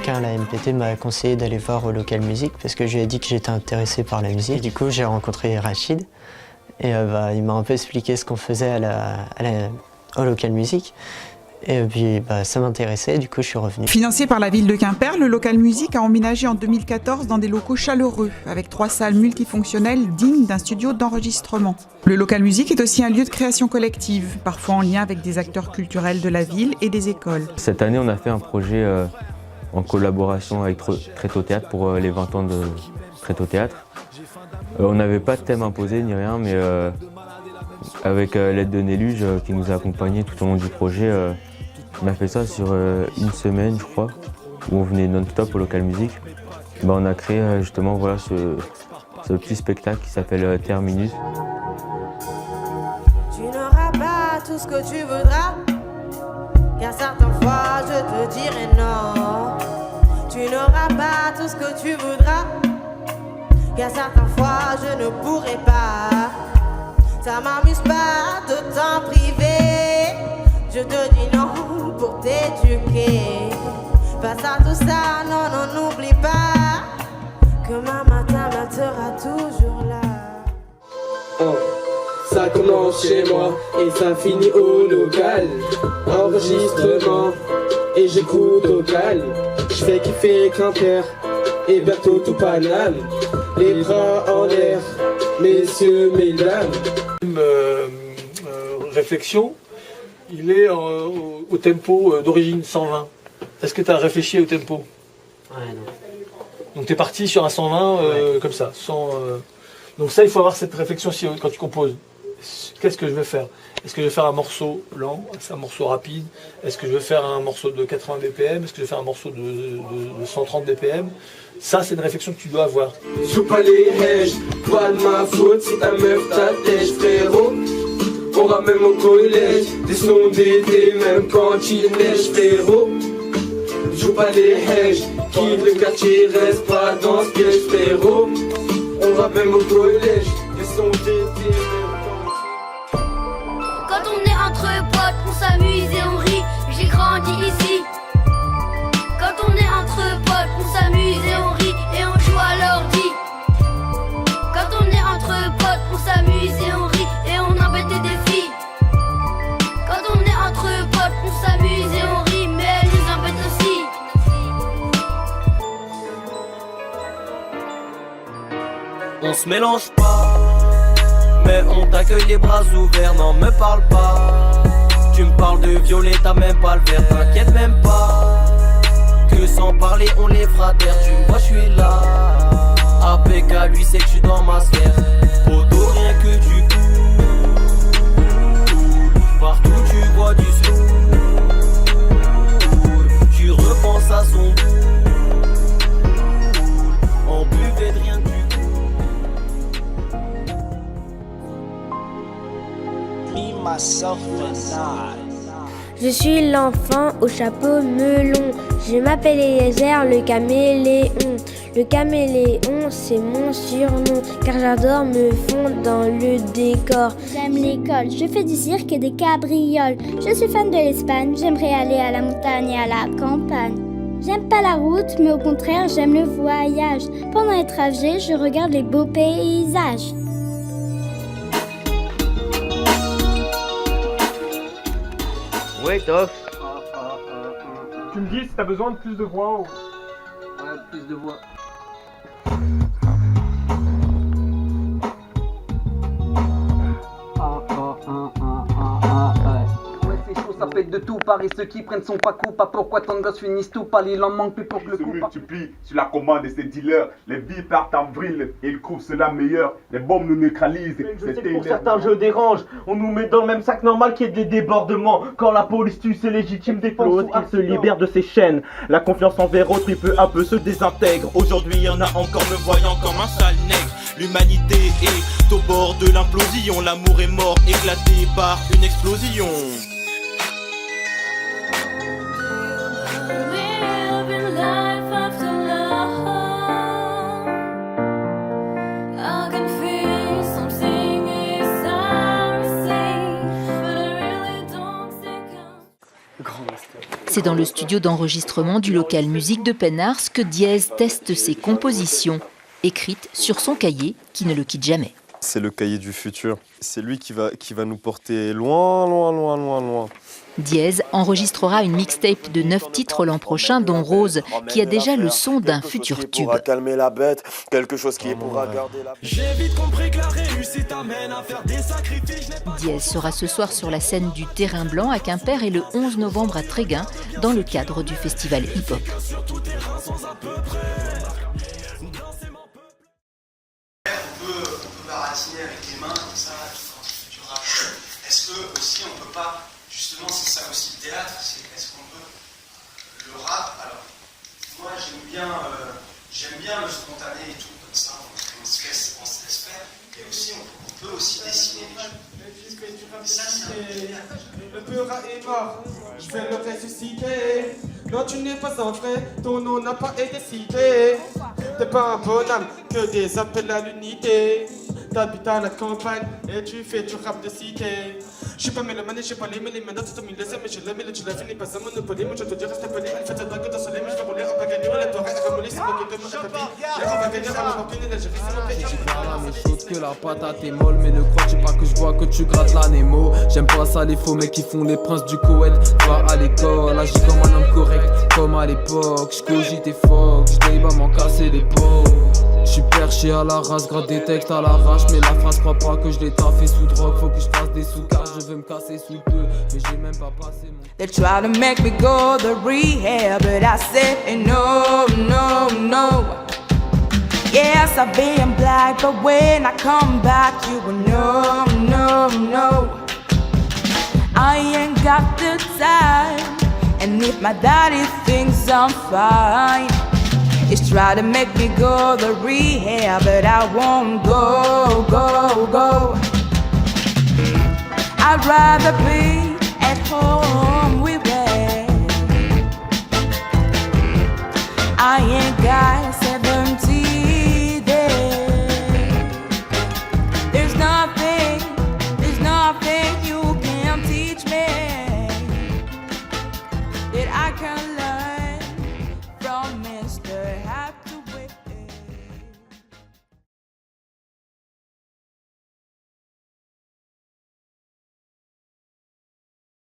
quelqu'un à la MPT m'a conseillé d'aller voir au Local Music parce que je lui ai dit que j'étais intéressé par la musique. Du coup, j'ai rencontré Rachid et il m'a un peu expliqué ce qu'on faisait au Local Music. Et puis ça m'intéressait, du coup je suis revenu. Financé par la ville de Quimper, le Local Music a emménagé en 2014 dans des locaux chaleureux, avec 3 salles multifonctionnelles dignes d'un studio d'enregistrement. Le Local Music est aussi un lieu de création collective, parfois en lien avec des acteurs culturels de la ville et des écoles. Cette année, on a fait un projet en collaboration avec Tréteau Théâtre pour les 20 ans de Tréteau Théâtre. On n'avait pas de thème imposé ni rien, mais avec l'aide de Néluge qui nous a accompagnés tout au long du projet, on a fait ça sur une semaine, je crois, où on venait non-stop au Local Music. On a créé justement voilà, ce petit spectacle qui s'appelle Terminus. Tu n'auras pas tout ce que tu voudras, car certaines fois je te dirai non. Tu n'auras pas tout ce que tu voudras, car certaines fois je ne pourrai pas. Ça m'amuse pas de t'en priver, je te dis non pour t'éduquer. Face à tout ça, non, non, n'oublie pas que maman t'amatera toujours là. Oh, ça commence chez moi et ça finit au local. Enregistrement et j'écoute au calme. Je fais kiffer Quimper et bientôt tout Paname. Les bras en l'air, messieurs, mesdames. Réflexion, il est au tempo d'origine 120. Est-ce que tu as réfléchi au tempo? Ouais, non. Donc tu es parti sur un 120 comme ça. Donc ça, il faut avoir cette réflexion aussi quand tu composes. Qu'est-ce que je vais faire? Est-ce que je vais faire un morceau lent? Est-ce un morceau rapide? Est-ce que je vais faire un morceau de 80 BPM? Est-ce que je vais faire un morceau de 130 BPM? Ça, c'est une réflexion que tu dois avoir. Joue pas les hèges, pas de ma faute si ta meuf t'attèche, frérot. On va même au collège, des sons d'été, même quand il neige, frérot. Joue pas les hèges, quitte le quartier, reste pas dans ce piège, frérot. On va même au collège, des sons d'été, même quand... Quand on est entre potes, on s'amuse et on rit, j'ai grandi ici. Quand on est entre potes, on s'amuse et on rit et on joue à l'ordi. Quand on est entre potes, on s'amuse et on rit et on embête des filles. Quand on est entre potes, on s'amuse et on rit, mais elles nous embêtent aussi. On se mélange pas, mais on t'accueille les bras ouverts. Non, me parle pas, tu me parles de violet, t'as même pas le verre. T'inquiète même pas, que sans parler on les fratère. Tu me vois, je suis là, APK, lui sait que je suis dans ma sphère. Poto, rien que du coup, partout tu vois du slow. Tu repenses à son goût, on buvait de rien que du coup. Je suis l'enfant au chapeau melon. Je m'appelle Eliezer, le caméléon. Le caméléon, c'est mon surnom, car j'adore me fondre dans le décor. J'aime l'école, je fais du cirque et des cabrioles. Je suis fan de l'Espagne, j'aimerais aller à la montagne et à la campagne. J'aime pas la route, mais au contraire, j'aime le voyage. Pendant les trajets, je regarde les beaux paysages. Ouais, Toff. Tu me dis si t'as besoin de plus de voix ou... Ouais, plus de voix. Ça pète de tout, Paris, ceux qui prennent son pas coup, pas pourquoi tant de gosses finissent tout pâle, il en manque plus pour que le coup se multiplient sur la commande de ces dealers, les vies partent en vrille et ils trouvent cela meilleur, les bombes nous neutralisent. Je sais que pour certains jeux dérange, on nous met dans le même sac normal qu'il y ait des débordements. Quand la police tue ses légitimes défenses, il se libère de ses chaînes. La confiance envers autrui peu à peu se désintègre. Aujourd'hui y en a encore me voyant comme un sale nègre. L'humanité est au bord de l'implosion, l'amour est mort éclaté par une explosion. C'est dans le studio d'enregistrement du local musique de Penars que Diez teste ses compositions, écrites sur son cahier qui ne le quitte jamais. C'est le cahier du futur. C'est lui qui va nous porter loin, loin, loin, loin, loin. Diez enregistrera une mixtape de 9 titres l'an prochain, dont Rose, qui a déjà le son d'un futur tube. Calmer la bête, quelque chose qui pourra garder la... J'ai vite compris que la réussite amène à faire des sacrifices. Diez sera ce soir sur la scène du Terrain Blanc à Quimper et le 11 novembre à Tréguin, dans le cadre du festival hip-hop. Baratiner avec les mains comme ça quand tu fais du rap. Est-ce que aussi on peut pas, justement c'est ça aussi le théâtre, est-ce qu'on peut le rap, alors moi j'aime bien le spontané et tout comme ça, on se laisse faire, et aussi on peut aussi dessiner les choses. Et ça c'est le peur est mort, je vais le ressusciter. Non, tu n'es pas un vrai, ton nom n'a pas été cité. T'es pas un bonhomme, que des appels à l'unité. T'habites à la campagne et tu fais du rap de cité. Je suis pas mélomane, je suis pas les maintenant tu t'as mis laissé, mais je l'ai mis, tu l'as fini, pas un monopole. Moi je te dis, reste poli, une fête de drague dans le soleil, mais je vais rouler, on va gagner, on la torée, elle va mouler, c'est moi qui te mange à tapis. On va gagner, on va rampiner, l'Algérie, c'est mon pays. J'ai pas la même chose que la patate est molle, mais ne crois-tu pas que je vois que tu grattes la Nemo. J'aime pas ça, les faux mecs qui font les princes du Koweït. Toi à l'école, agis comme un homme correct, comme à l'époque, j'cogite et fuck, j'déhib à m'en casser les peaux. J'suis perché à la race, gratte des textes à l'arrache, mais la phrase crois pas que je l'ai taffé sous drogue, faut que je fasse des sous car je veux me casser sous peu, mais j'ai même pas passé mon... They try to make me go the rehab, but I said no, no, no. Yes, I've been black, but when I come back, you will know, no, no. I ain't got the time, and if my daddy thinks I'm fine, he's trying to make me go the rehab, but I won't go, go, go. I'd rather be